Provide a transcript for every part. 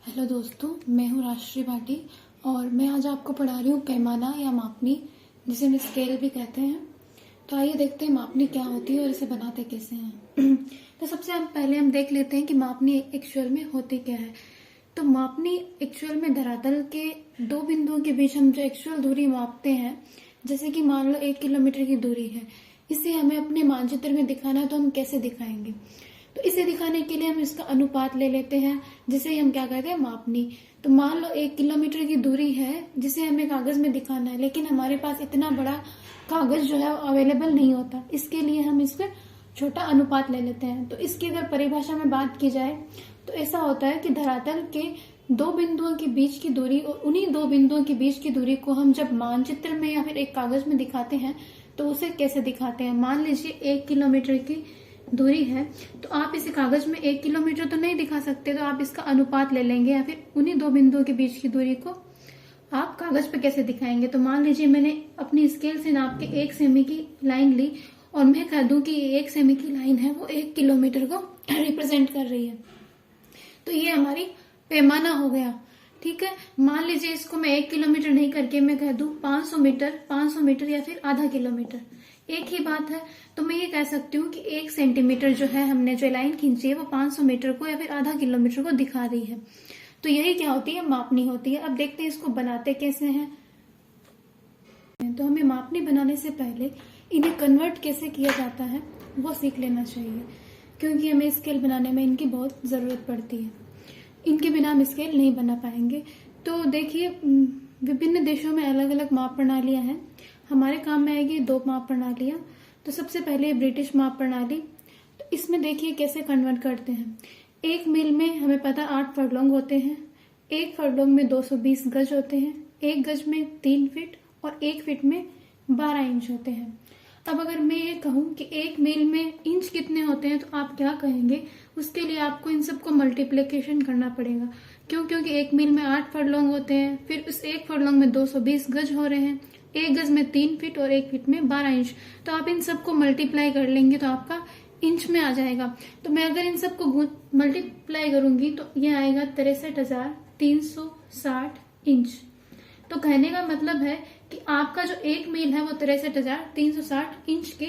Hello दोस्तों, मैं हूँ राष्ट्री भाटी और मैं आज आपको पढ़ा रही हूँ पैमाना या मापनी, जिसे हम स्केल भी कहते हैं। तो आइए देखते हैं मापनी क्या होती है और इसे बनाते कैसे हैं। तो सबसे पहले हम देख लेते हैं कि मापनी एक्चुअल में होती क्या है। तो मापनी एक्चुअल में धरातल के दो बिंदुओं के बीच हम जो एक्चुअल दूरी मापते हैं, जैसे कि मान लो 1 किलोमीटर की दूरी है, इसे हमें अपने मानचित्र में दिखाना है तो हम कैसे दिखाएंगे। तो इसे दिखाने के लिए हम इसका अनुपात ले लेते हैं, जिसे हम क्या कहते हैं, मापनी। तो मान लो 1 किलोमीटर की दूरी है जिसे हमें कागज में दिखाना है, लेकिन हमारे पास इतना बड़ा कागज जो है अवेलेबल नहीं होता। इसके लिए हम इसका छोटा अनुपात ले लेते हैं। तो इसकी अगर परिभाषा में बात की जाए तो ऐसा होता है कि धरातल के दो बिंदुओं के बीच की दूरी और उन्हीं दो बिंदुओं के बीच की दूरी को हम जब मानचित्र में या फिर एक कागज में दिखाते हैं तो उसे कैसे दिखाते हैं। मान लीजिए 1 किलोमीटर की दूरी है, तो आप इसे कागज में 1 किलोमीटर तो नहीं दिखा सकते, तो आप इसका अनुपात ले लेंगे या फिर उन्हीं दो बिंदुओं के बीच की दूरी को आप कागज पे कैसे दिखाएंगे। तो मान लीजिए मैंने अपनी स्केल से नाप के 1 सेमी की लाइन ली और मैं कह दूं कि ये 1 सेमी की लाइन है, वो 1 किलोमीटर को रिप्रेजेंट कर रही है। तो ये हमारी पैमाना हो गया। ठीक है, मान लीजिए इसको मैं 1 किलोमीटर नहीं करके मैं कह दूं 500 मीटर या फिर आधा किलोमीटर, एक ही बात है। तो मैं ये कह सकती हूँ कि 1 सेंटीमीटर जो है, हमने जो लाइन खींची है वो 500 मीटर को या फिर आधा किलोमीटर को दिखा रही है। तो यही क्या होती है, मापनी होती है। अब देखते हैं इसको बनाते कैसे हैं। तो हमें मापनी बनाने से पहले इन्हें कन्वर्ट कैसे किया जाता है वो सीख लेना चाहिए, क्योंकि हमें स्केल बनाने में इनकी बहुत जरूरत पड़ती है। इनके बिना हम स्केल नहीं बना पाएंगे। तो देखिए, विभिन्न देशों में अलग अलग माप प्रणालियां हैं। हमारे काम में आएगी 2 माप प्रणालियां। तो सबसे पहले ब्रिटिश माप प्रणाली। तो इसमें देखिए कैसे कन्वर्ट करते हैं। 1 मील में हमें पता 8 फरलोंग होते हैं। 1 फरलोंग में 220 गज होते हैं। 1 गज में 3 फीट और 1 फीट में 12 इंच होते हैं। अब अगर मैं ये कहूं कि 1 मील में इंच कितने होते हैं, तो आप क्या कहेंगे। उसके लिए आपको इन सबको मल्टीप्लिकेशन करना पड़ेगा। क्यों? क्योंकि 1 मील में 8 फरलोंग होते हैं, फिर उस 1 फरलोंग में 220 गज हो रहे हैं, 1 गज में 3 फीट और 1 फीट में 12 इंच। तो आप इन सबको मल्टीप्लाई कर लेंगे तो आपका इंच में आ जाएगा। तो मैं अगर इन सबको मल्टीप्लाई करूंगी तो ये आएगा 63,360 इंच। तो कहने का मतलब है कि आपका जो 1 मील है वो 63,360 इंच के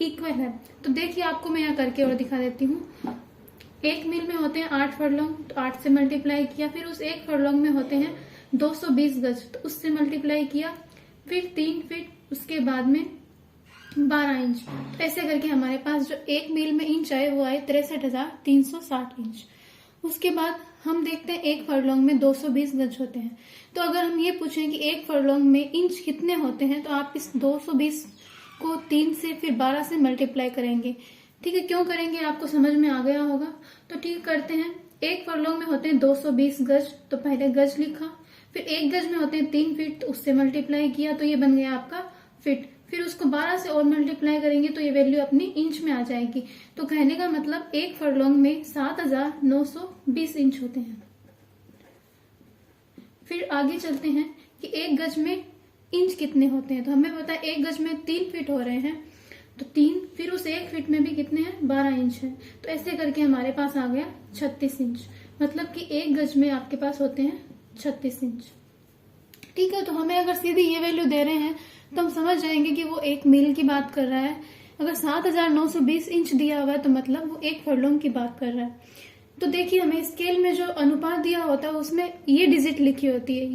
इक्वल है। तो देखिए, आपको मैं यहाँ करके और दिखा देती हूँ। 1 मील में होते हैं 8 फरलोंग, तो 8 से मल्टीप्लाई किया, फिर उस 1 फरलोंग में होते हैं 220 गज, तो उससे मल्टीप्लाई किया, फिर 3 फीट, उसके बाद में 12 इंच। तो ऐसे करके हमारे पास जो 1 मील में इंच आए वो आए 63,360 इंच। उसके बाद हम देखते हैं 1 फरलोंग में 220 गज होते हैं। तो अगर हम ये पूछें कि 1 फरलोंग में इंच कितने होते हैं, तो आप इस 220 को 3 से फिर 12 से मल्टीप्लाई करेंगे। ठीक है, क्यों करेंगे आपको समझ में आ गया होगा। तो ठीक करते हैं। 1 फरलोंग में होते हैं 220 गज, तो पहले गज लिखा, फिर 1 गज में होते हैं 3 फीट, तो उससे मल्टीप्लाई किया, तो ये बन गया आपका फीट। फिर उसको 12 से और मल्टीप्लाई करेंगे तो ये वैल्यू अपनी इंच में आ जाएगी। तो कहने का मतलब 1 फरलोंग में 7,920 इंच होते हैं। फिर आगे चलते हैं कि 1 गज में इंच कितने होते हैं। तो हमें पता है 1 गज में 3 फीट हो रहे हैं, तो 3, फिर उस 1 फीट में भी कितने हैं, 12 इंच है। तो ऐसे करके हमारे पास आ गया 36 इंच। मतलब कि 1 गज में आपके पास होते हैं 36 इंच। ठीक है, तो हमें अगर सीधी ये वैल्यू दे रहे हैं तो हम समझ जाएंगे कि वो 1 मील की बात कर रहा है। अगर 7,920 इंच दिया हुआ है तो मतलब वो 1 फरलोंग की बात कर रहा है। तो देखिए, हमें स्केल में जो अनुपात दिया होता है उसमें ये डिजिट लिखी होती है,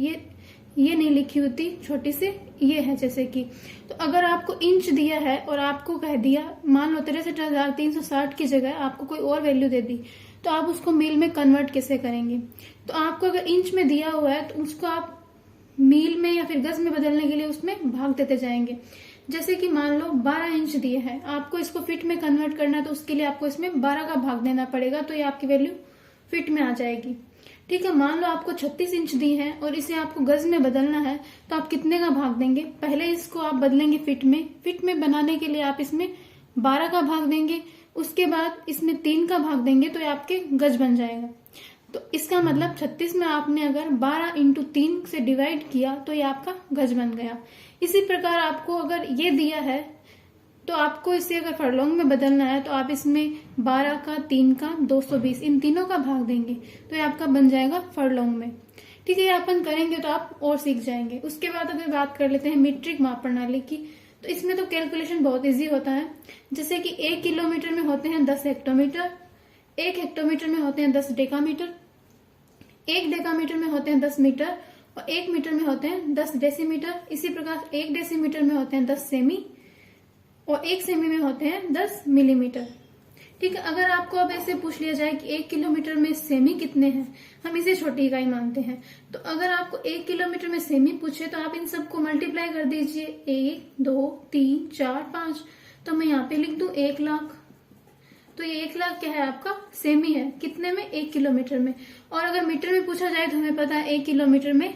ये नहीं लिखी होती, छोटी से ये है जैसे कि। तो अगर आपको इंच दिया है और आपको कह दिया, मान लो 63,360 की जगह आपको कोई और वैल्यू दे दी, तो आप उसको मील में कन्वर्ट कैसे करेंगे। तो आपको अगर इंच में दिया हुआ है तो उसको आप मील में या फिर गज में बदलने के लिए उसमें भाग देते जाएंगे। जैसे कि मान लो 12 इंच दिए है, आपको इसको फीट में कन्वर्ट करना है, तो उसके लिए आपको इसमें 12 का भाग देना पड़ेगा, तो ये आपकी वैल्यू फीट में आ जाएगी। ठीक है, मान लो आपको 36 इंच दी है और इसे आपको गज में बदलना है, तो आप कितने का भाग देंगे। पहले इसको आप बदलेंगे फीट में। फीट में बनाने के लिए आप इसमें 12 का भाग देंगे, उसके बाद इसमें 3 का भाग देंगे, तो ये आपके गज बन जाएगा। तो इसका मतलब 36 में आपने अगर 12 इंटू 3 से डिवाइड किया तो ये आपका गज बन गया। इसी प्रकार आपको अगर ये दिया है तो आपको इसे अगर फरलोंग में बदलना है तो आप इसमें 12 का 3 का 220 इन तीनों का भाग देंगे तो ये आपका बन जाएगा फरलोंग में। ठीक है, ये अपन करेंगे तो आप और सीख जाएंगे। उसके बाद अगर बात कर लेते हैं मीट्रिक माप प्रणाली की, तो इसमें तो कैलकुलेशन बहुत इजी होता है। जैसे कि 1 किलोमीटर में होते हैं 10 हेक्टोमीटर, 1 हेक्टोमीटर में होते हैं 10 डेकामीटर, 1 डेकामीटर में होते हैं 10 मीटर और 1 मीटर में होते हैं 10 डेसीमीटर। इसी प्रकार 1 डेसीमीटर में होते हैं 10 सेमी और 1 सेमी में होते हैं 10 मिलीमीटर। ठीक है, अगर आपको अब ऐसे पूछ लिया जाए कि 1 किलोमीटर में सेमी कितने हैं, हम इसे छोटी इकाई मानते हैं, तो अगर आपको 1 किलोमीटर में सेमी पूछे तो आप इन सबको मल्टीप्लाई कर दीजिए, 1 2 3 4 5। तो मैं यहाँ पे लिख दूं 1 लाख। तो ये 1 लाख क्या है आपका सेमी है, कितने में 1 किलोमीटर में। और अगर मीटर में पूछा जाए तो हमें पता है 1 किलोमीटर में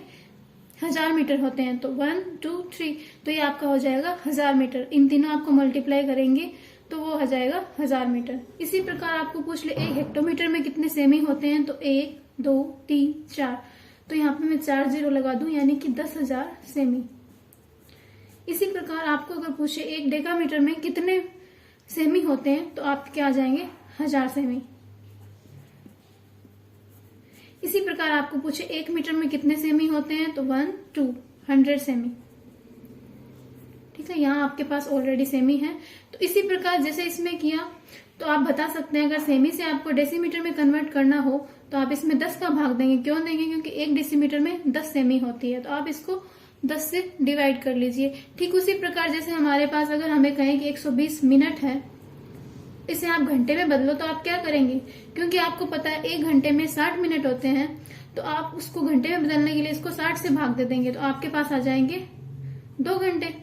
1000 मीटर होते हैं, तो 1 2 3 तो ये आपका हो जाएगा 1000 मीटर। इन तीनों आपको मल्टीप्लाई करेंगे तो वो हो जाएगा 1000 मीटर। इसी प्रकार आपको पूछ ले 1 हेक्टोमीटर में कितने सेमी होते हैं, तो 1 2 3 4, तो यहाँ पे मैं 4 जीरो लगा दूं यानी कि 10,000 सेमी। इसी प्रकार आपको अगर पूछे 1 डेकामीटर में कितने सेमी होते हैं तो आप क्या आ जाएंगे 1000 सेमी। इसी प्रकार आपको पूछे 1 मीटर में कितने सेमी होते हैं तो 1 2 100 सेमी। ठीक है, यहाँ आपके पास ऑलरेडी सेमी है। तो इसी प्रकार जैसे इसमें किया तो आप बता सकते हैं अगर सेमी से आपको डेसीमीटर में कन्वर्ट करना हो तो आप इसमें 10 का भाग देंगे। क्यों देंगे, क्योंकि 1 डेसीमीटर में 10 सेमी होती है, तो आप इसको 10 से डिवाइड कर लीजिए। ठीक उसी प्रकार जैसे हमारे पास अगर हमें कहें कि 120 मिनट है, इसे आप घंटे में बदलो तो आप क्या करेंगे, क्योंकि आपको पता है 1 घंटे में 60 मिनट होते हैं, तो आप उसको घंटे में बदलने के लिए इसको 60 से भाग दे देंगे तो आपके पास आ जाएंगे 2 घंटे।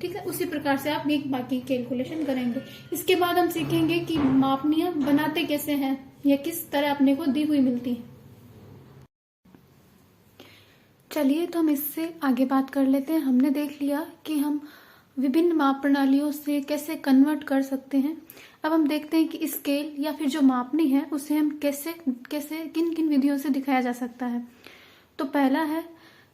ठीक है, उसी प्रकार से आप एक बाकी कैलकुलेशन करेंगे। इसके बाद हम सीखेंगे कि मापनियां बनाते कैसे हैं या किस तरह अपने को दी हुई मिलती है। चलिए तो हम इससे आगे बात कर लेते हैं। हमने देख लिया कि हम विभिन्न माप प्रणालियों से कैसे कन्वर्ट कर सकते हैं। अब हम देखते हैं कि स्केल या फिर जो मापनी है उसे हम कैसे कैसे किन किन विधियों से दिखाया जा सकता है। तो पहला है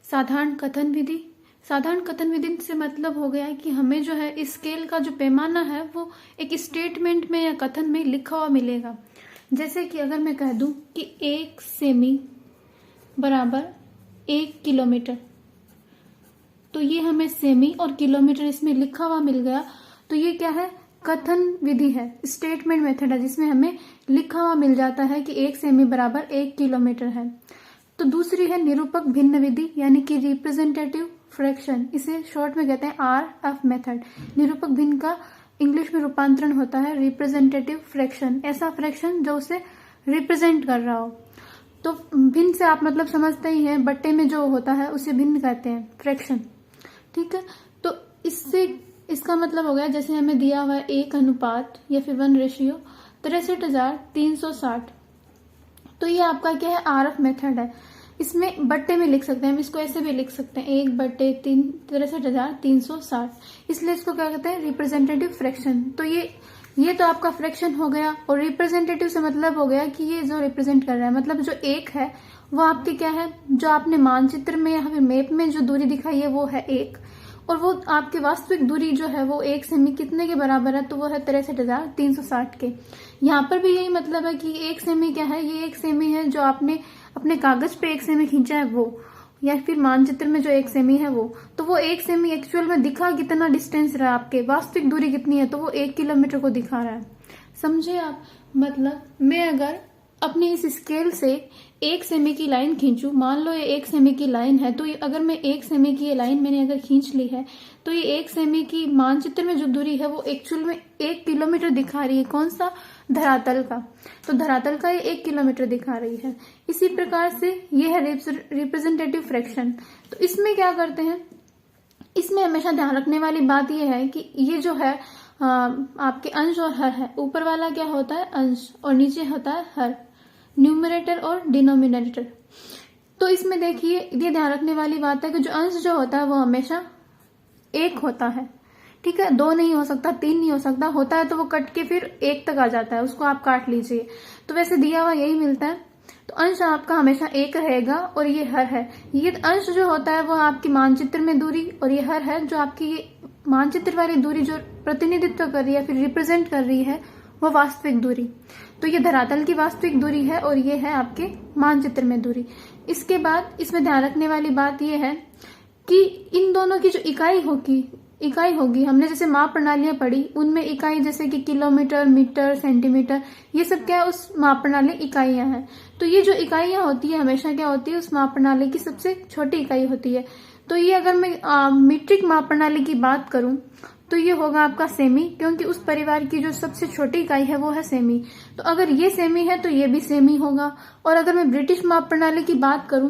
साधारण कथन विधि। साधारण कथन विधि से मतलब हो गया है कि हमें जो है स्केल का जो पैमाना है वो एक स्टेटमेंट में या कथन में लिखा हुआ मिलेगा। जैसे कि अगर मैं कह दूं कि 1 सेमी बराबर 1 किलोमीटर, तो ये हमें सेमी और किलोमीटर इसमें लिखा हुआ मिल गया। तो ये क्या है, कथन विधि है, स्टेटमेंट मेथड है, जिसमें हमें लिखा हुआ मिल जाता है कि 1 सेमी बराबर 1 किलोमीटर है। तो दूसरी है निरूपक भिन्न विधि यानी कि रिप्रेजेंटेटिव फ्रैक्शन, इसे शॉर्ट में कहते हैं RF मेथड। निरूपक भिन्न का इंग्लिश में रूपांतरण होता है रिप्रेजेंटेटिव फ्रैक्शन, ऐसा फ्रैक्शन जो उसे रिप्रेजेंट कर रहा हो। तो भिन्न से आप मतलब समझते ही हैं, बट्टे में जो होता है उसे भिन्न कहते हैं, फ्रैक्शन। ठीक है, तो इससे इसका मतलब हो गया जैसे हमें दिया हुआ है 1 अनुपात या फिर 1 रेशियो 63,360, तो ये आपका क्या है, RF मेथड है। इसमें बट्टे में लिख सकते हैं, हम इसको ऐसे भी लिख सकते हैं 1/3 63,360, इसलिए इसको क्या कहते हैं, रिप्रेजेंटेटिव फ्रैक्शन। तो ये तो आपका फ्रैक्शन हो गया। और रिप्रेजेंटेटिव से मतलब हो गया कि ये जो रिप्रेजेंट कर रहा है, मतलब जो 1 है वो आपके क्या है, जो आपने मानचित्र में या फिर मैप में जो दूरी दिखाई है वो है 1, और वो आपकी वास्तविक दूरी जो है वो 1 सेमी कितने के बराबर है, तो वो है 63,360 के। यहाँ पर भी यही मतलब है कि 1 सेमी क्या है, ये 1 सेमी है जो आपने अपने कागज पे 1 सेमी खींचा है वो, या फिर मानचित्र में जो 1 सेमी है वो, तो वो 1 सेमी एक्चुअल में दिखा कितना डिस्टेंस रहा, आपके वास्तविक दूरी कितनी है, तो वो 1 किलोमीटर को दिखा रहा है। समझे आप, मतलब मैं अगर अपनी इस स्केल से 1 सेमी की लाइन खींचू, मान लो ये 1 सेमी की लाइन है, तो अगर मैं 1 सेमी की ये लाइन मैंने अगर खींच ली है, तो ये 1 सेमी की मानचित्र में जो दूरी है वो एक्चुअल में 1 किलोमीटर दिखा रही है। कौन सा, धरातल का, तो धरातल का ये 1 किलोमीटर दिखा रही है। इसी प्रकार से ये है रिप्रेजेंटेटिव फ्रैक्शन। तो इसमें क्या करते हैं, इसमें हमेशा ध्यान रखने वाली बात यह है कि ये जो है आपके अंश और हर है, ऊपर वाला क्या होता है, अंश, और नीचे होता है हर, न्यूमरेटर और डिनोमिनेटर। तो इसमें देखिए ये ध्यान रखने वाली बात है कि जो अंश जो होता है वो हमेशा 1 होता है। ठीक है, 2 नहीं हो सकता, 3 नहीं हो सकता, होता है तो वो कट के फिर 1 तक आ जाता है, उसको आप काट लीजिए। तो वैसे दिया हुआ यही मिलता है। तो अंश आपका हमेशा 1 रहेगा और ये हर है। ये अंश जो होता है वो आपकी मानचित्र में दूरी, और ये हर है जो आपकी ये मानचित्र वाली दूरी जो प्रतिनिधित्व कर रही है फिर रिप्रेजेंट कर रही है वो वास्तविक दूरी। तो ये धरातल की वास्तविक दूरी है और ये है आपके मानचित्र में दूरी। इसके बाद इसमें ध्यान रखने वाली बात ये है कि इन दोनों की जो इकाई होगी हमने जैसे माप प्रणालियां पढ़ी उनमें इकाई जैसे कि किलोमीटर, मीटर, सेंटीमीटर, ये सब क्या है उस माप प्रणाली इकाइयां हैं। तो ये जो इकाइयां होती है हमेशा क्या होती है उस माप प्रणाली की सबसे छोटी इकाई होती है। तो ये अगर मैं मीट्रिक माप प्रणाली की बात करूं तो ये होगा आपका सेमी, क्योंकि उस परिवार की जो सबसे छोटी इकाई है वो है सेमी। तो अगर ये सेमी है तो ये भी सेमी होगा। और अगर मैं ब्रिटिश माप प्रणाली की बात करूं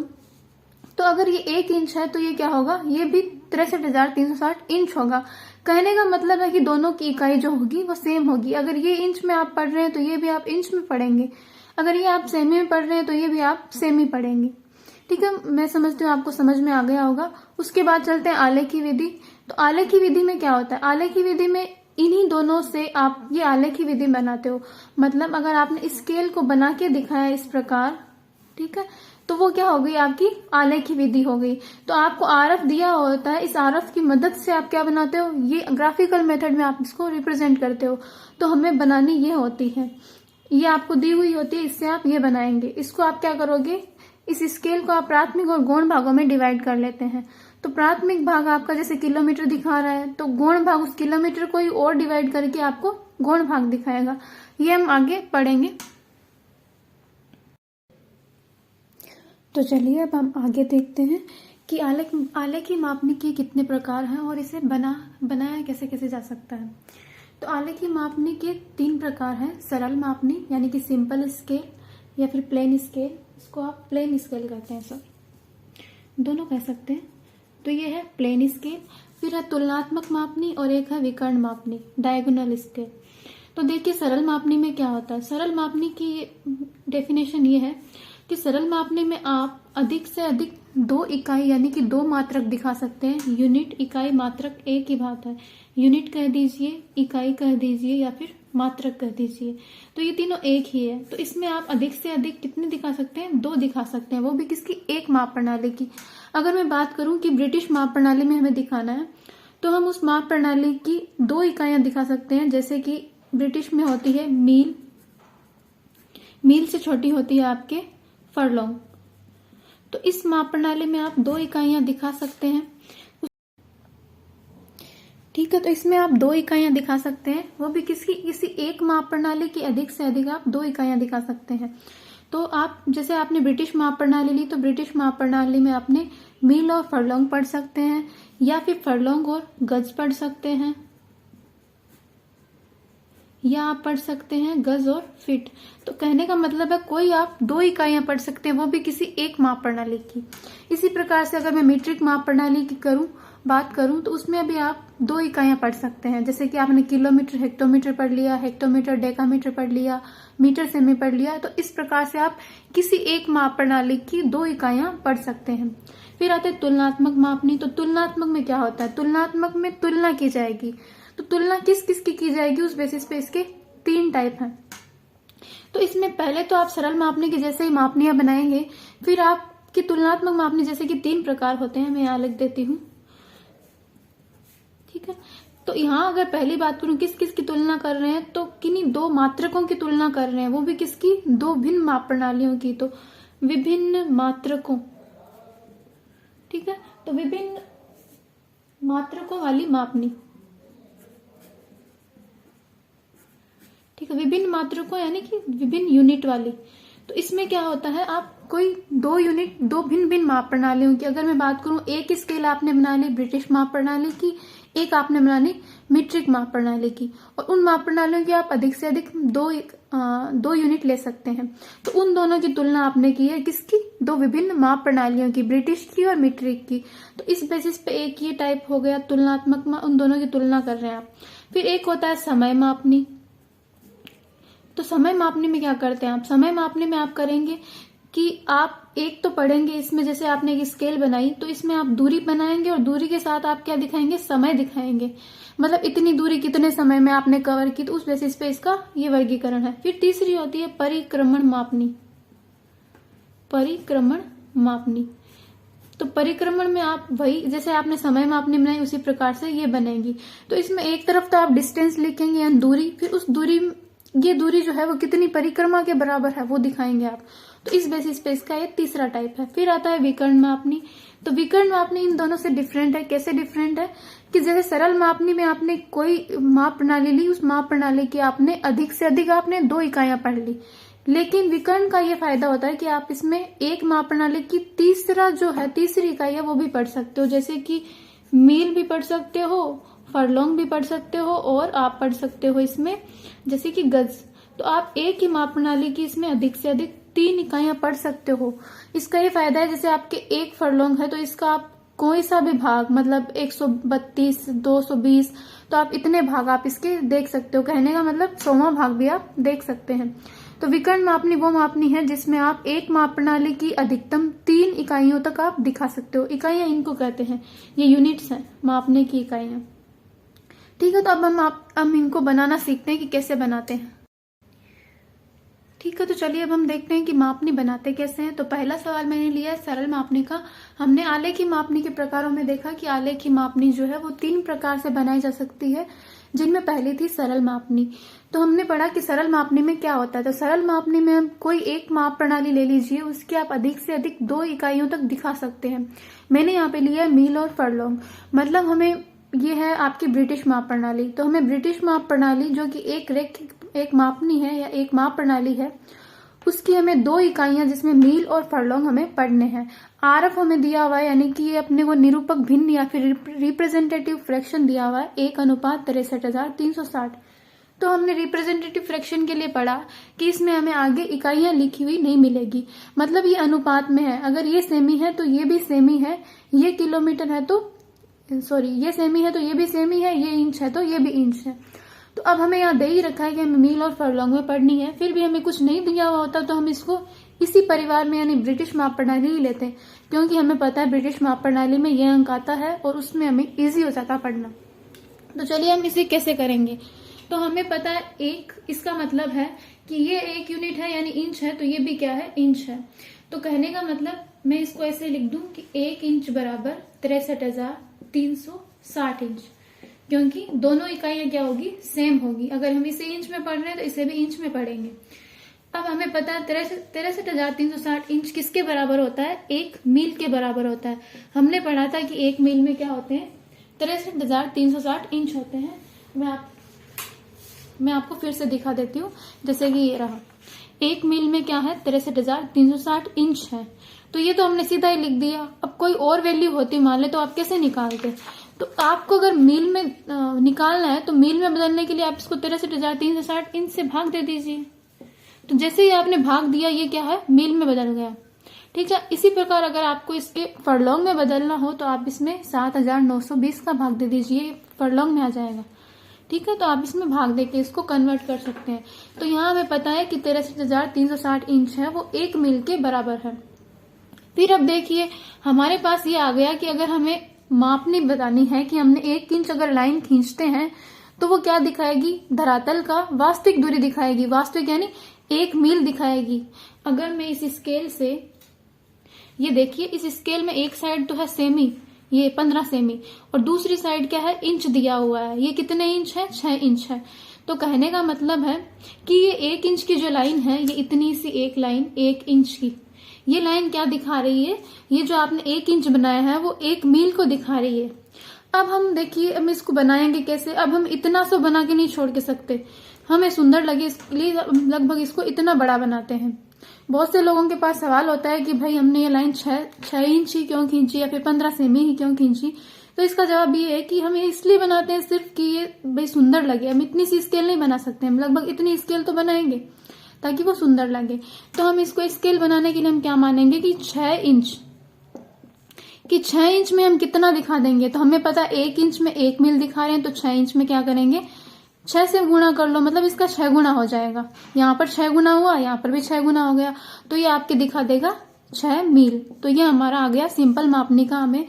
तो अगर ये 1 इंच है तो ये क्या होगा, ये भी 63,360 इंच होगा। कहने का मतलब है कि दोनों की इकाई जो होगी वो सेम होगी। अगर ये इंच में आप पढ़ रहे हैं तो ये भी आप इंच में पढ़ेंगे, अगर ये आप सेमी में पढ़ रहे हैं तो ये भी आप सेमी पढ़ेंगे। ठीक है, मैं समझती हूँ आपको समझ में आ गया होगा। उसके बाद चलते हैं आलेख की विधि। तो आलेख की विधि में क्या होता है, आलेख की विधि में इन्हीं दोनों से आप ये आलेख की विधि बनाते हो। मतलब अगर आपने स्केल को बना के दिखाया इस प्रकार, ठीक है, तो वो क्या हो गई आपकी आलेख की विधि हो गई। तो आपको आरफ दिया होता है, इस आरफ की मदद से आप क्या बनाते हो, ये ग्राफिकल मेथड में आप इसको रिप्रेजेंट करते हो। तो हमें बनानी ये होती है, ये आपको दी हुई होती है, इससे आप ये बनाएंगे। इसको आप क्या करोगे, इस स्केल को आप प्राथमिक और गौण भागों में डिवाइड कर लेते हैं। तो प्राथमिक भाग आपका जैसे किलोमीटर दिखा रहा है तो गौण भाग उस किलोमीटर को ही और डिवाइड करके आपको गौण भाग दिखाएगा। ये हम आगे पढ़ेंगे। तो चलिए अब हम आगे देखते हैं कि आलेख की मापनी के कितने प्रकार हैं और इसे बनाया कैसे कैसे जा सकता है। तो आलेख की मापनी के 3 प्रकार हैं। सरल मापनी यानी कि सिंपल स्केल या फिर प्लेन स्केल, इसको आप प्लेन स्केल कहते हैं, सब दोनों कह सकते हैं। तो ये है प्लेन स्केल। फिर है तुलनात्मक मापनी और एक है विकर्ण मापनी, डायगोनल स्केल। तो देखिए सरल मापनी में क्या होता है। सरल मापनी की डेफिनेशन ये है कि सरल मापनी में आप अधिक से अधिक 2 इकाई यानी कि 2 मात्रक दिखा सकते हैं। यूनिट, इकाई, मात्रक एक ही बात है। यूनिट कह दीजिए, इकाई कह दीजिए या फिर मात्रक कह दीजिए, तो ये तीनों एक ही है। तो इसमें आप अधिक से अधिक कितने दिखा सकते हैं, 2 दिखा सकते हैं, वो भी किसकी, एक माप प्रणाली की। अगर मैं बात करूं कि ब्रिटिश माप प्रणाली में हमें दिखाना है तो हम उस माप प्रणाली की 2 इकाइयां दिखा सकते हैं। जैसे कि ब्रिटिश में होती है मील, मील से छोटी होती है आपके फरलोंग। तो इस माप प्रणाली में आप 2 इकाइयां दिखा सकते हैं। ठीक है, तो इसमें आप 2 इकाइयां दिखा सकते हैं, वो भी किसी एक माप प्रणाली की अधिक से अधिक आप 2 इकाइयां दिखा सकते हैं। तो आप जैसे आपने ब्रिटिश माप प्रणाली ली तो ब्रिटिश माप प्रणाली में आपने मील और फरलोंग पढ़ सकते हैं या फिर फरलोंग और गज पढ़ सकते हैं, या आप पढ़ सकते हैं गज और फीट। तो कहने का मतलब है कोई आप 2 इकाइयां पढ़ सकते हैं, वो भी किसी एक माप प्रणाली की। इसी प्रकार से अगर मैं मीट्रिक माप प्रणाली की बात करूं तो उसमें भी आप 2 इकाइयां पढ़ सकते हैं। जैसे कि आपने किलोमीटर, हेक्टोमीटर पढ़ लिया, हेक्टोमीटर, डेकामीटर पढ़ लिया, मीटर, सेमी पढ़ लिया। तो इस प्रकार से आप किसी एक माप प्रणाली की 2 इकाइयां पढ़ सकते हैं। फिर आते तुलनात्मक मापनी। तो तुलनात्मक में क्या होता है, तुलनात्मक में तुलना की जाएगी। तो तुलना किस किस की जाएगी, उस बेसिस पे इसके 3 टाइप हैं। तो इसमें पहले तो आप सरल मापनी की जैसे ही मापनियां बनाएंगे, फिर आपकी तुलनात्मक मापनी जैसे कि 3 प्रकार होते हैं, मैं यहाँ लिख देती हूँ। ठीक है, तो यहाँ अगर पहली बात करूं किस किस की तुलना कर रहे हैं, तो किन्हीं 2 मात्रकों की तुलना कर रहे हैं, वो भी किसकी, 2 भिन्न माप प्रणालियों की। तो विभिन्न मात्रकों, ठीक है, तो विभिन्न मात्रकों वाली मापनी। ठीक है, विभिन्न मात्रकों यानी कि विभिन्न यूनिट वाली। तो इसमें क्या होता है, आप कोई 2 यूनिट, 2 भिन्न भिन्न माप प्रणालियों की, अगर मैं बात करूं एक स्केल आपने बना ली ब्रिटिश माप प्रणाली की, एक आपने बना ली मीट्रिक माप प्रणाली की, और उन माप प्रणालियों की आप अधिक से अधिक 2 यूनिट ले सकते हैं। तो उन दोनों की तुलना आपने की है किसकी, 2 विभिन्न माप प्रणालियों की, ब्रिटिश की और मीट्रिक की। तो इस बेसिस पे एक ये टाइप हो गया तुलनात्मक, उन दोनों की तुलना कर रहे हैं आप। फिर एक होता है समय मापनी। तो समय मापने में क्या करते हैं आप, समय मापने में आप करेंगे कि आप एक तो पढ़ेंगे इसमें, जैसे आपने एक स्केल बनाई तो इसमें आप दूरी बनाएंगे और दूरी के साथ आप क्या दिखाएंगे, समय दिखाएंगे। मतलब इतनी दूरी कितने समय में आपने कवर की, तो उस बेसिस पे इसका ये वर्गीकरण है। फिर तीसरी होती है परिक्रमण मापनी। परिक्रमण मापनी, तो परिक्रमण में आप वही जैसे आपने समय मापनी बनाई उसी प्रकार से ये बनेगी। तो इसमें एक तरफ तो आप डिस्टेंस लिखेंगे यानी दूरी, फिर उस दूरी, ये दूरी जो है वो कितनी परिक्रमा के बराबर है वो दिखाएंगे आप। तो इस बेसिस पे इसका ये तीसरा टाइप है। फिर आता है विकर्ण मापनी। तो विकर्ण मापनी इन दोनों से डिफरेंट है। कैसे डिफरेंट है कि जैसे सरल मापनी में आपने कोई माप प्रणाली ली, उस माप प्रणाली की आपने अधिक से अधिक आपने 2 इकाइयां पढ़ ली, लेकिन विकर्ण का ये फायदा होता है कि आप इसमें एक माप प्रणाली की तीसरी इकाई है वो भी पढ़ सकते हो, जैसे कि मील भी पढ़ सकते हो, फरलोंग भी पढ़ सकते हो, और आप पढ़ सकते हो इसमें जैसे कि गज। तो आप एक ही माप प्रणाली की इसमें अधिक से अधिक 3 इकाइयां पढ़ सकते हो। इसका ये फायदा है जैसे आपके एक फरलोंग है तो इसका आप कोई सा भी भाग, मतलब 132, 220, तो आप इतने भाग आप इसके देख सकते हो। कहने का मतलब 100वां भाग भी आप देख सकते हैं। तो विकर्ण मापनी वो मापनी है जिसमें आप एक माप प्रणाली की अधिकतम 3 इकाइयों तक आप दिखा सकते हो। इकाइयां इनको कहते हैं, ये यूनिट्स हैं मापने की इकाइयां। ठीक है, तो अब हम इनको बनाना सीखते हैं कि कैसे बनाते हैं। ठीक है, तो चलिए अब हम देखते हैं कि मापनी बनाते कैसे हैं। तो पहला सवाल मैंने लिया है सरल मापनी का। हमने आलेखी मापनी के प्रकारों में देखा कि आलेखी मापनी जो है वो 3 प्रकार से बनाई जा सकती है, जिनमें पहली थी सरल मापनी। तो हमने पढ़ा कि सरल मापनी में क्या होता है। तो सरल मापनी में हम कोई एक माप प्रणाली ले लीजिए, उसकी आप अधिक से अधिक 2 इकाइयों तक दिखा सकते हैं। मैंने यहाँ पे लिया है मील और फरलोंग। मतलब हमें ये है आपकी ब्रिटिश माप प्रणाली। तो हमें ब्रिटिश माप प्रणाली जो कि एक मापनी है या एक माप प्रणाली है, उसकी हमें 2 इकाइयां जिसमें मील और फरलोंग हमें पढ़ने हैं। आरएफ हमें दिया हुआ है, यानी कि ये अपने को निरूपक भिन्न या फिर रिप्रेजेंटेटिव फ्रैक्शन दिया हुआ है 1:63,360। तो हमने रिप्रेजेंटेटिव फ्रैक्शन के लिए पढ़ा कि इसमें हमें आगे इकाइयां लिखी हुई नहीं मिलेगी, मतलब ये अनुपात में है। अगर ये सेमी है तो ये भी सेमी है, ये किलोमीटर है तो ये सेमी है तो ये भी सेमी है, ये इंच है तो ये भी इंच है। तो अब हमें यहाँ दे ही रखा है कि हमें मील और फरलोंग में पढ़नी है, फिर भी हमें कुछ नहीं दिया हुआ होता तो हम इसको इसी परिवार में यानी ब्रिटिश माप प्रणाली ही लेते हैं, क्योंकि हमें पता है ब्रिटिश माप प्रणाली में यह अंक आता है और उसमें हमें इजी हो जाता पढ़ना। तो चलिए हम इसे कैसे करेंगे। तो हमें पता है एक, इसका मतलब है कि ये 1 यूनिट है यानी इंच है, तो ये भी क्या है, इंच है। तो कहने का मतलब मैं इसको ऐसे लिख दूं कि 1 इंच बराबर 63,360 इंच, क्योंकि दोनों इकाइयां क्या होगी, सेम होगी। अगर हम इसे इंच में पढ़ रहे हैं तो इसे भी इंच में पढ़ेंगे। अब हमें पता है 63,360 इंच किसके बराबर होता है, 1 मील के बराबर होता है। हमने पढ़ा था कि 1 मील में क्या होते हैं, 63,360 इंच होते हैं। मैं आपको फिर से दिखा देती हूँ, जैसे कि ये रहा 1 मील में क्या है, 63,360 इंच है। तो ये तो हमने सीधा ही लिख दिया। अब कोई और वैल्यू होती मान ले तो आप कैसे निकालते। तो आपको अगर मील में निकालना है तो मील में बदलने के लिए आप इसको 63,360 इंच से भाग दे दीजिए। तो जैसे ही आपने भाग दिया ये क्या है, मील में बदल गया। ठीक है, इसी प्रकार अगर आपको इसके फरलोंग में बदलना हो तो आप इसमें 7,920 का भाग दे दीजिए, फरलोंग में आ जाएगा। ठीक है, तो आप इसमें भाग देके इसको कन्वर्ट कर सकते हैं। तो यहाँ हमें पता है कि 63,360 इंच है वो 1 मील के बराबर है। फिर अब देखिए हमारे पास ये आ गया कि अगर हमें मापनी बतानी है कि हमने 1 इंच अगर लाइन खींचते हैं तो वो क्या दिखाएगी, धरातल का वास्तविक दूरी दिखाएगी। वास्तविक यानी 1 मील दिखाएगी। अगर मैं इस स्केल से, ये देखिए इस स्केल में एक साइड तो है सेमी, ये 15 सेमी, और दूसरी साइड क्या है, इंच दिया हुआ है। ये कितने इंच है, 6 इंच है। तो कहने का मतलब है कि ये 1 इंच की जो लाइन है, ये इतनी सी एक लाइन 1 इंच की, ये लाइन क्या दिखा रही है, ये जो आपने 1 इंच बनाया है वो 1 मील को दिखा रही है। अब हम देखिए हम इसको बनाएंगे कैसे। अब हम इतना सा बना के नहीं छोड़ के सकते, हमें सुंदर लगे इसलिए लगभग इसको इतना बड़ा बनाते हैं। बहुत से लोगों के पास सवाल होता है कि भाई हमने ये लाइन 6 इंच ही क्यों खींची या फिर 15 सेमी ही क्यों खींची। तो इसका जवाब ये है कि हम इसलिए बनाते हैं सिर्फ कि ये भाई सुंदर लगे। हम इतनी सी स्केल नहीं बना सकते, हम लगभग इतनी स्केल तो बनाएंगे ताकि वो सुंदर लगे। तो हम इसको स्केल बनाने के लिए हम क्या मानेंगे कि 6 इंच में हम कितना दिखा देंगे। तो हमें पता 1 इंच में 1 मील दिखा रहे हैं, तो 6 इंच में क्या करेंगे, 6 से गुणा कर लो, मतलब इसका 6 गुना हो जाएगा। यहाँ पर 6 गुना हुआ, यहाँ पर भी 6 गुना हो गया, तो ये आपके दिखा देगा 6 मील। तो ये हमारा आ गया सिंपल मापने का हमें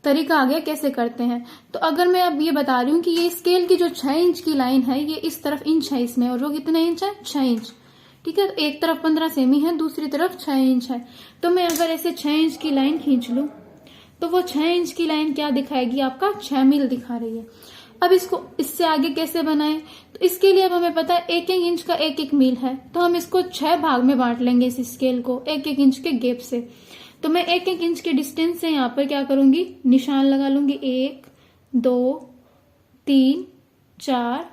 तरीका आ गया कैसे करते हैं। तो अगर मैं अब ये बता रही हूँ कि ये स्केल की जो 6 इंच की लाइन है ये इस तरफ इंच है इसमें, और वो कितने इंच है, 6 इंच। ठीक है, तो एक तरफ 15 सेमी है, दूसरी तरफ 6 इंच है। तो मैं अगर ऐसे 6 इंच की लाइन खींच लूं तो वो 6 इंच की लाइन क्या दिखाएगी, आपका 6 मील दिखा रही है। अब इसको इससे आगे कैसे बनाएं, तो इसके लिए अब हमें पता है 1-1 इंच का 1-1 मील है, तो हम इसको 6 भाग में बांट लेंगे इस स्केल को 1-1 इंच के गैप से। तो मैं 1-1 इंच के डिस्टेंस से यहाँ पर क्या करूंगी, निशान लगा लूंगी, 1 2 3 4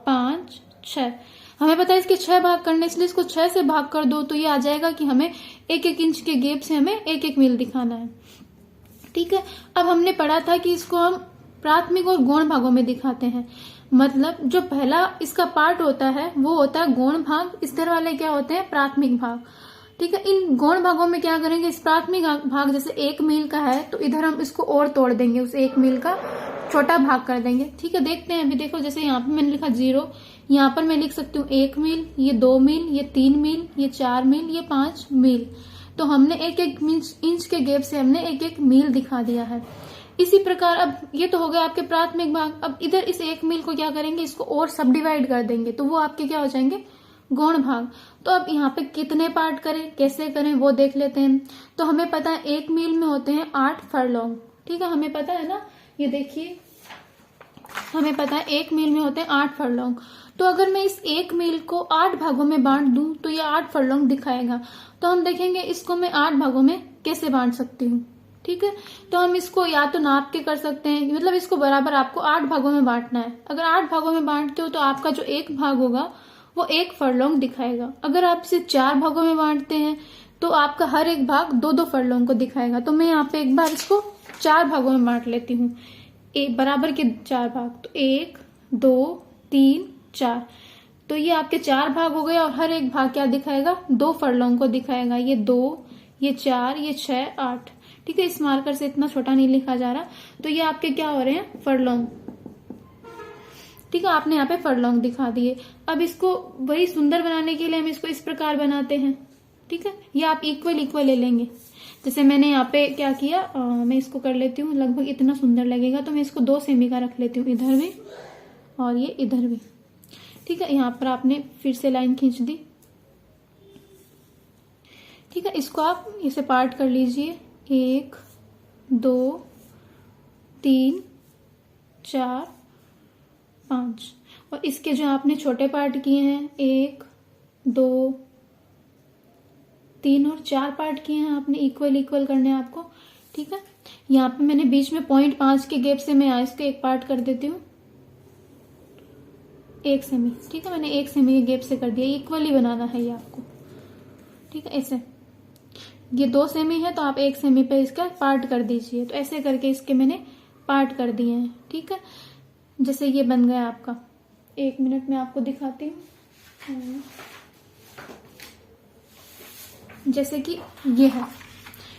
5 6। हमें पता है इसके 6 भाग करने, इसलिए इसको 6 से भाग कर दो तो ये आ जाएगा कि हमें 1-1 इंच के गैप से हमें 1-1 मील दिखाना है। ठीक है, अब हमने पढ़ा था कि इसको हम प्राथमिक और गौण भागों में दिखाते हैं। मतलब जो पहला इसका पार्ट होता है वो होता है गौण भाग, इस तरह वाले क्या होते हैं, प्राथमिक भाग। ठीक है, इन गौण भागों में क्या करेंगे, इस प्राथमिक भाग जैसे 1 मील का है तो इधर हम इसको और तोड़ देंगे, उस 1 मील का छोटा भाग कर देंगे। ठीक है, देखते हैं। अभी देखो, जैसे यहाँ पे मैंने लिखा 0, यहाँ पर मैं लिख सकती हूँ 1 मील, ये 2 मील, ये 3 मील, ये 4 मील, ये 5 मील। तो हमने 1-1 इंच के गैप से हमने 1-1 मील दिखा दिया है। इसी प्रकार अब ये तो हो गया आपके प्राथमिक भाग। अब इधर इस 1 मील को क्या करेंगे, इसको और सब डिवाइड कर देंगे तो वो आपके क्या हो जाएंगे, गौण भाग। तो अब यहाँ पे कितने पार्ट करें, कैसे करें वो देख लेते हैं। तो हमें पता है 1 मील में होते हैं 8 फरलॉन्ग। ठीक है, हमें पता है ना, ये देखिए हमें पता है 1 मील में होते हैं 8 फरलॉन्ग। तो अगर मैं इस 1 मील को 8 भागों में बांट दूं तो ये 8 फरलॉन्ग दिखाएगा। तो हम देखेंगे इसको मैं 8 भागों में कैसे बांट सकती हूँ। ठीक है, तो हम इसको या तो नाप के कर सकते हैं, मतलब इसको बराबर आपको 8 भागों में बांटना है। अगर 8 भागों में बांटते हो तो आपका जो एक भाग होगा वो 1 फरलॉन्ग दिखाएगा। अगर आप इसे 4 भागों में बांटते हैं तो आपका हर एक भाग 2-2 फरलॉन्ग को दिखाएगा। तो मैं यहाँ पे एक बार इसको 4 भागों में बांट लेती हूँ, बराबर के 4 भाग। तो 1 2 3 4, तो ये आपके 4 भाग हो गए और हर एक भाग क्या दिखाएगा, 2 फरलॉन्ग को दिखाएगा। ये 2, ये 4, ये 6, 8। ठीक है, इस मार्कर से इतना छोटा नहीं लिखा जा रहा। तो ये आपके क्या हो रहे हैं, फरलॉन्ग। ठीक है, आपने यहाँ पे फरलॉन्ग दिखा दिए। अब इसको वही सुंदर बनाने के लिए हम इसको इस प्रकार बनाते हैं। ठीक है, ये आप इक्वल ले लेंगे। जैसे मैंने यहाँ पे क्या किया, मैं इसको कर लेती हूँ, लगभग इतना सुंदर लगेगा तो मैं इसको 2 सेमी का रख लेती हूँ, इधर भी और ये इधर भी। ठीक है, यहाँ पर आपने फिर से लाइन खींच दी। ठीक है, इसको आप इसे पार्ट कर लीजिए, 1 2 3 4 5। और इसके जो आपने छोटे पार्ट किए हैं, 1 2 3 और 4 पार्ट किए हैं आपने, इक्वल करने हैं आपको। ठीक है, यहाँ पे मैंने बीच में 0.5 के गैप से मैं इसके एक पार्ट कर देती हूँ, 1 सेमी। ठीक है, मैंने 1 सेमी के गैप से कर दिया, इक्वली बनाना है ये आपको। ठीक है, ऐसे ये 2 सेमी है तो आप 1 सेमी पे इसका पार्ट कर दीजिए। तो ऐसे करके इसके मैंने पार्ट कर दिए हैं। ठीक है, जैसे ये बन गया आपका, 1 मिनट में आपको दिखाती हूँ। जैसे कि ये है।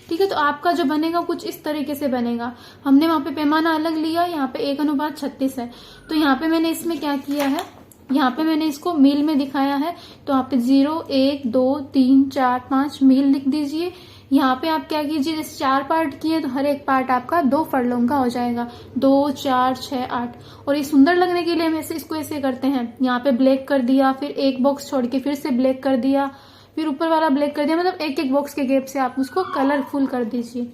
ठीक है, तो आपका जो बनेगा कुछ इस तरीके से बनेगा। हमने वहां पे पैमाना अलग लिया, यहाँ पे 1:36 है। तो यहाँ पे मैंने इसमें क्या किया है, यहाँ पे मैंने इसको मील में दिखाया है। तो यहाँ पे 0 1 2 3 4 5 मील लिख दीजिए। यहाँ पे आप क्या कीजिए, जैसे 4 पार्ट किए तो हर एक पार्ट आपका 2 फरलॉन्ग का हो जाएगा, 2 4 6 8। और ये सुंदर लगने के लिए हम इसको ऐसे करते हैं, यहाँ पे ब्लैक कर दिया, फिर एक बॉक्स छोड़ के फिर से ब्लैक कर दिया, फिर ऊपर वाला ब्लैक कर दिया। मतलब एक एक बॉक्स के गैप से आप उसको कलरफुल कर दीजिए।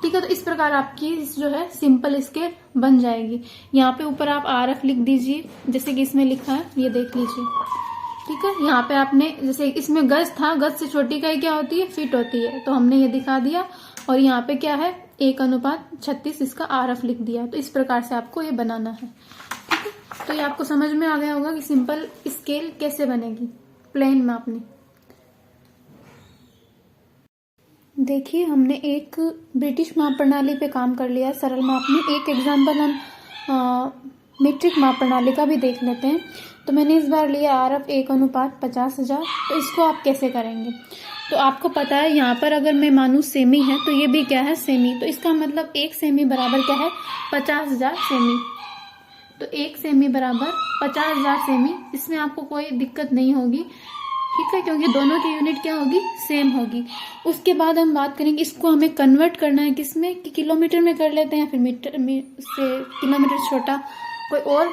ठीक है, तो इस प्रकार आपकी जो है सिंपल स्केल बन जाएगी। यहाँ पे ऊपर आप RF लिख दीजिए, जैसे कि इसमें लिखा है, ये देख लीजिए। ठीक है, यहाँ पे आपने जैसे इसमें गज था, गज से छोटी इकाई क्या होती है, फीट होती है, तो हमने ये दिखा दिया। और यहाँ पे क्या है, 1:36 इसका RF लिख दिया। तो इस प्रकार से आपको ये बनाना है। ठीक है, तो ये आपको समझ में आ गया होगा कि सिंपल स्केल कैसे बनेगी प्लेन माप में। देखिए, हमने एक ब्रिटिश माप प्रणाली पे काम कर लिया सरल माप में। एक एग्जाम्पल हम मीट्रिक माप प्रणाली का भी देख लेते हैं। तो मैंने इस बार लिया RF 1:50,000। तो इसको आप कैसे करेंगे, तो आपको पता है यहाँ पर अगर मैं मानूं सेमी है तो ये भी क्या है, सेमी। तो इसका मतलब 1 सेमी बराबर क्या है, 50,000 सेमी। तो 1 सेमी बराबर 50,000 सेमी। इसमें आपको कोई दिक्कत नहीं होगी। ठीक है, क्योंकि दोनों की यूनिट क्या होगी, सेम होगी। उसके बाद हम बात करेंगे, इसको हमें कन्वर्ट करना है किसमें, कि किलोमीटर में कर लेते हैं या फिर मीटर में से किलोमीटर छोटा कोई और।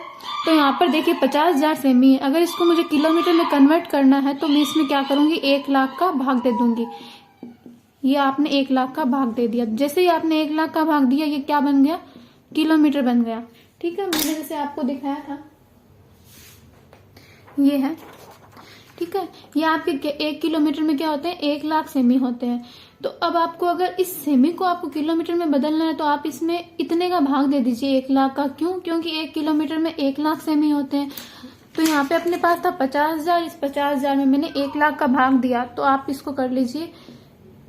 तो यहाँ पर देखिए 50,000 सेमी है। अगर इसको मुझे किलोमीटर में कन्वर्ट करना है तो मैं इसमें क्या करूंगी, 1 लाख का भाग दे दूंगी। ये आपने 1 लाख का भाग दे दिया। जैसे ही आपने 1 लाख का भाग दिया, ये क्या बन गया, किलोमीटर बन गया। ठीक है, मैंने जैसे आपको दिखाया था, ये है। ठीक है, ये आपके 1 किलोमीटर में क्या होते हैं, 1 लाख सेमी होते हैं। तो अब आपको अगर इस सेमी को आपको किलोमीटर में बदलना है तो आप इसमें इतने का भाग दे दीजिए 1 लाख का। क्यों? क्योंकि 1 किलोमीटर में 1 लाख सेमी होते हैं। तो यहाँ पे अपने पास था 50,000, इस 50,000 में मैंने 1 लाख का भाग दिया। तो आप इसको कर लीजिए,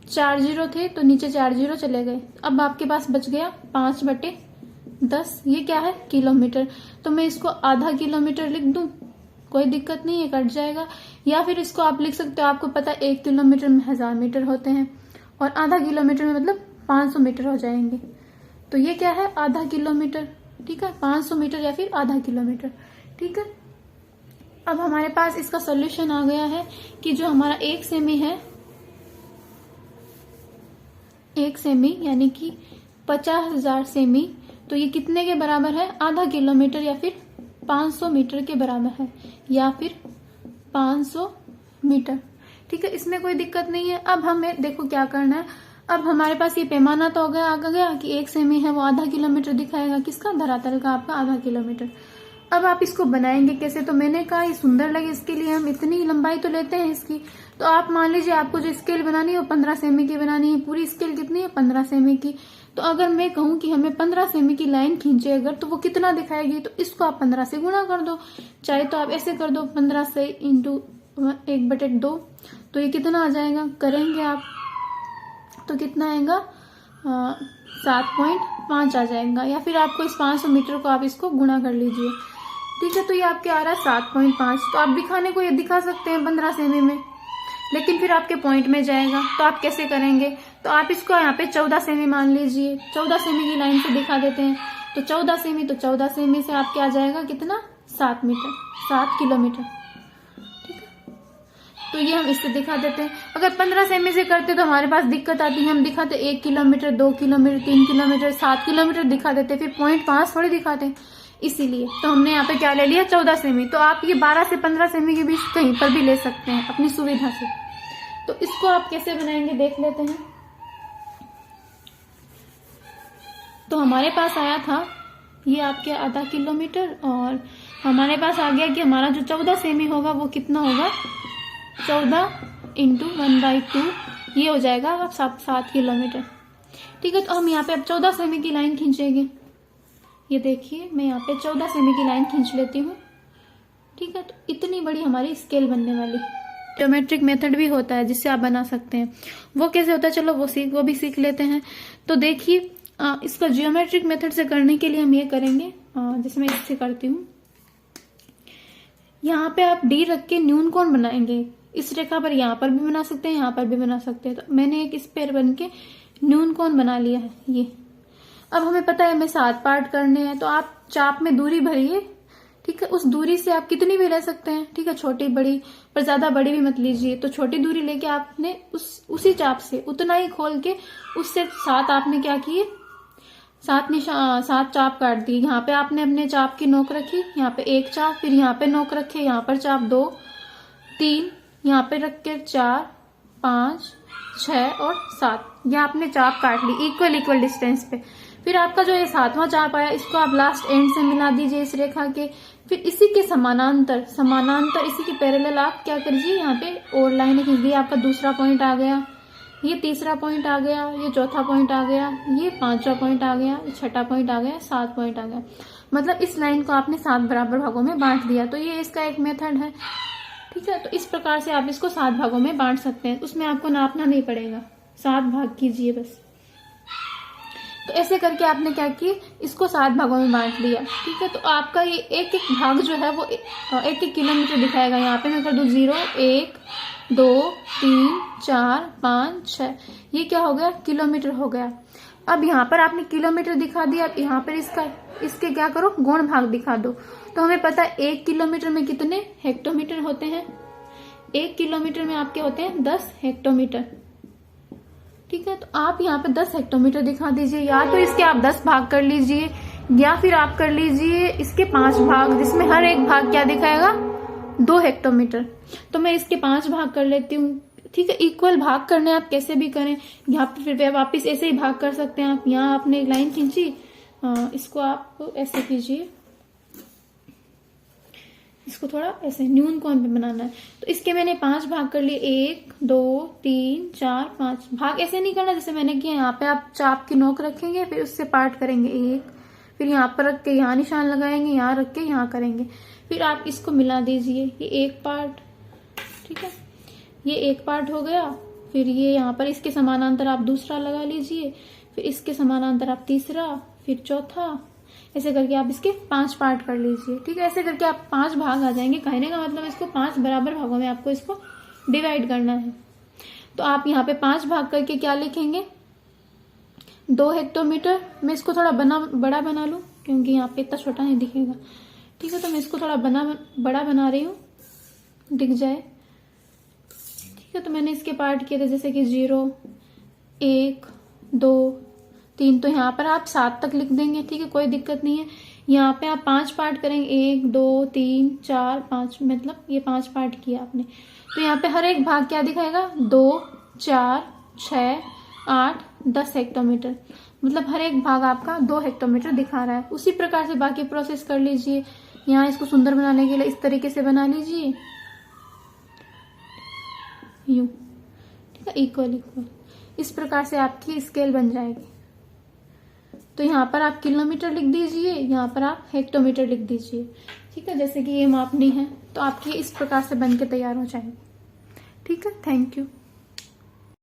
4 जीरो थे तो नीचे 4 जीरो चले गए। अब आपके पास बच गया 5/10। ये क्या है, किलोमीटर। तो मैं इसको आधा किलोमीटर लिख दूं, कोई दिक्कत नहीं है, कट जाएगा। या फिर इसको आप लिख सकते हो, आपको पता है 1 किलोमीटर में 1000 मीटर होते हैं और आधा किलोमीटर में मतलब 500 मीटर हो जाएंगे। तो ये क्या है, आधा किलोमीटर। ठीक है, 500 मीटर या फिर आधा किलोमीटर। ठीक है, अब हमारे पास इसका सोल्यूशन आ गया है कि जो हमारा 1 सेमी है, 1 सेमी यानी कि 50,000 सेमी, तो ये कितने के बराबर है, आधा किलोमीटर या फिर 500 मीटर के बराबर है, या फिर 500 मीटर। ठीक है, इसमें कोई दिक्कत नहीं है। अब हमें देखो क्या करना है। अब हमारे पास ये पैमाना तो हो गया, आ गया कि 1 सेमी है वो आधा किलोमीटर दिखाएगा, किसका, धरातल का आपका आधा किलोमीटर। अब आप इसको बनाएंगे कैसे, तो मैंने कहा ये सुंदर लगे इसके लिए हम इतनी लंबाई तो लेते हैं इसकी। तो आप मान लीजिए आपको जो स्केल बनानी है वो 15 सेमी की बनानी है। पूरी स्केल कितनी है, 15 सेमी की। तो अगर मैं कहूं कि हमें 15 सेमी की लाइन खींचे अगर, तो वो कितना दिखाएगी, तो इसको आप 15 से गुणा कर दो। चाहे तो आप ऐसे कर दो, 15 से इंटू 1/2। तो ये कितना आ जाएगा, करेंगे आप तो कितना आएगा, 7.5 आ जाएगा। या फिर आपको इस 500 मीटर को आप इसको गुणा कर लीजिए। ठीक है, तो ये आपके आ रहा है 7.5। तो आप दिखाने को ये दिखा सकते हैं 15 सेमी में, लेकिन फिर आपके पॉइंट में जाएगा। तो आप कैसे करेंगे, तो आप इसको यहाँ पे 14 सेमी मान लीजिए। 14 सेमी की लाइन से दिखा देते हैं। तो 14 सेमी, तो 14 सेमी से आपके आ जाएगा कितना, 7 मीटर, 7 किलोमीटर। ठीक है, तो ये हम इससे दिखा देते हैं। अगर 15 सेमी से करते तो हमारे पास दिक्कत आती है, हम दिखाते 1 किलोमीटर, 2 किलोमीटर, 3 किलोमीटर, 7 किलोमीटर दिखा देते, फिर पॉइंट 5 थोड़ी दिखाते, इसीलिए तो हमने यहाँ पे क्या ले लिया, 14 सेमी। तो आप ये 12 से 15 सेमी के बीच कहीं पर भी ले सकते हैं अपनी सुविधा से। तो इसको आप कैसे बनाएंगे देख लेते हैं। तो हमारे पास आया था ये आपके आधा किलोमीटर, और हमारे पास आ गया कि हमारा जो 14 सेमी होगा वो कितना होगा, 14 इंटू 1/2, ये हो जाएगा अब 7 किलोमीटर। ठीक है, तो हम यहाँ पे अब 14 सेमी की लाइन खींचेंगे। ये देखिए, मैं यहाँ पे 14 सेमी की लाइन खींच लेती हूँ। ठीक है, तो इतनी बड़ी हमारी स्केल बनने वाली। ज्योमेट्रिक मेथड भी होता है जिससे आप बना सकते हैं, वो कैसे होता है, चलो वो भी सीख लेते हैं। तो देखिए, इसका जियोमेट्रिक मेथड से करने के लिए हम ये करेंगे, जैसे मैं इससे करती हूँ। यहाँ पे आप डी रख के न्यून कोण बनाएंगे इस रेखा पर, यहाँ पर भी बना सकते हैं, यहाँ पर भी बना सकते हैं। तो मैंने एक स्पेयर बन के न्यून कोण बना लिया है ये। अब हमें पता है हमें 7 पार्ट करने हैं, तो आप चाप में दूरी भरिए। ठीक है, उस दूरी से आप कितनी भी ले सकते हैं। ठीक है, छोटी बड़ी, पर ज्यादा बड़ी भी मत लीजिए। तो छोटी दूरी लेके आपने उसी चाप से उतना ही खोल के उससे 7 आपने क्या किए, 7 चाप काट दिए। यहाँ पे आपने अपने चाप की नोक रखी, यहाँ पे 1 चाप, फिर यहाँ पे नोक रखे, यहाँ पर चाप 2, 3, यहाँ पे रख के 4, 5, 6 और 7। ये आपने चाप काट ली इक्वल डिस्टेंस पे। फिर आपका जो ये 7वां चाप आया, इसको आप लास्ट एंड से मिला दीजिए इस रेखा के। फिर इसी के समानांतर इसी के पैरेलल आप क्या करिए, यहाँ पे और लाइनें खींच दी। आपका दूसरा पॉइंट आ गया, ये तीसरा पॉइंट आ गया, ये चौथा पॉइंट आ गया, ये 5वां पॉइंट आ गया, ये 6ठा पॉइंट आ गया, 7 पॉइंट आ गया। मतलब इस लाइन को आपने 7 बराबर भागों में बांट दिया। तो ये इसका एक मेथड है। ठीक है, तो इस प्रकार से आप इसको 7 भागों में बांट सकते हैं। उसमें आपको नापना नहीं पड़ेगा, 7 भाग कीजिए बस। तो ऐसे करके आपने क्या किया, इसको 7 भागों में बांट दिया। ठीक है, तो आपका ये एक भाग जो है वो 1 किलोमीटर दिखाएगा। यहाँ पे मैं कर दूं 0, 1, 2, 3, 4, 5, 6, ये क्या हो गया, किलोमीटर हो गया। अब यहाँ पर आपने किलोमीटर दिखा दिया, अब यहाँ पर इसके क्या करो, गुण भाग दिखा दो। तो हमें पता है 1 किलोमीटर में कितने हेक्टोमीटर होते हैं। 1 किलोमीटर में आपके होते हैं 10 हेक्टोमीटर। ठीक है, तो आप यहाँ पे 10 हेक्टोमीटर दिखा दीजिए, या तो इसके आप 10 भाग कर लीजिए, या फिर आप कर लीजिए इसके 5 भाग, जिसमें हर एक भाग क्या दिखाएगा 2 हेक्टोमीटर। तो मैं इसके 5 भाग कर लेती हूँ। ठीक है, इक्वल भाग करने आप कैसे भी करें, यहाँ पे फिर वापिस ऐसे ही भाग कर सकते हैं आप। यहाँ आपने एक लाइन खींची, इसको आप ऐसे कीजिए, इसको थोड़ा ऐसे न्यून कोण पे बनाना है। तो इसके मैंने 5 भाग कर लिए, 1 2 3 4 5 भाग। ऐसे नहीं करना जैसे मैंने किया। यहाँ पे आप चाप की नोक रखेंगे, फिर उससे पार्ट करेंगे 1, फिर यहाँ पर रख के यहाँ निशान लगाएंगे, यहाँ रख के यहाँ करेंगे, फिर आप इसको मिला दीजिए। ये एक पार्ट, ठीक है, ये एक पार्ट हो गया। फिर ये यहाँ पर इसके समानांतर आप दूसरा लगा लीजिए, फिर इसके समानांतर आप तीसरा, फिर चौथा, ऐसे करके आप इसके 5 पार्ट कर लीजिए। ठीक है, ऐसे करके आप 5 भाग आ जाएंगे। कहने का मतलब इसको 5 बराबर भागों में आपको इसको डिवाइड करना है। तो आप यहाँ पे 5 भाग करके क्या लिखेंगे, 2 हेक्टोमीटर। मैं इसको थोड़ा बड़ा बना लूं, क्योंकि यहाँ पे इतना छोटा नहीं दिखेगा। ठीक है, तो मैं इसको थोड़ा बड़ा बना रही हूँ, दिख जाए। ठीक है, तो मैंने इसके पार्ट किए थे, जैसे कि 0 1 2 3। तो यहाँ पर आप 7 तक लिख देंगे। ठीक है, कोई दिक्कत नहीं है। यहाँ पे आप 5 पार्ट करेंगे, 1 2 3 4 5, मतलब ये 5 पार्ट किया आपने। तो यहाँ पे हर एक भाग क्या दिखाएगा, 2 4 6 8 10 हेक्टोमीटर, मतलब हर एक भाग आपका 2 हेक्टोमीटर दिखा रहा है। उसी प्रकार से बाकी प्रोसेस कर लीजिए। यहाँ इसको सुंदर बनाने के लिए इस तरीके से बना लीजिए, यूं। ठीक है, इक्वल। इस प्रकार से आपकी स्केल बन जाएगी। तो यहाँ पर आप किलोमीटर लिख दीजिए, यहाँ पर आप हेक्टोमीटर लिख दीजिए। ठीक है, जैसे कि ये मापनी है, तो आपकी इस प्रकार से बन के तैयार हो जाएगी। ठीक है, थैंक यू।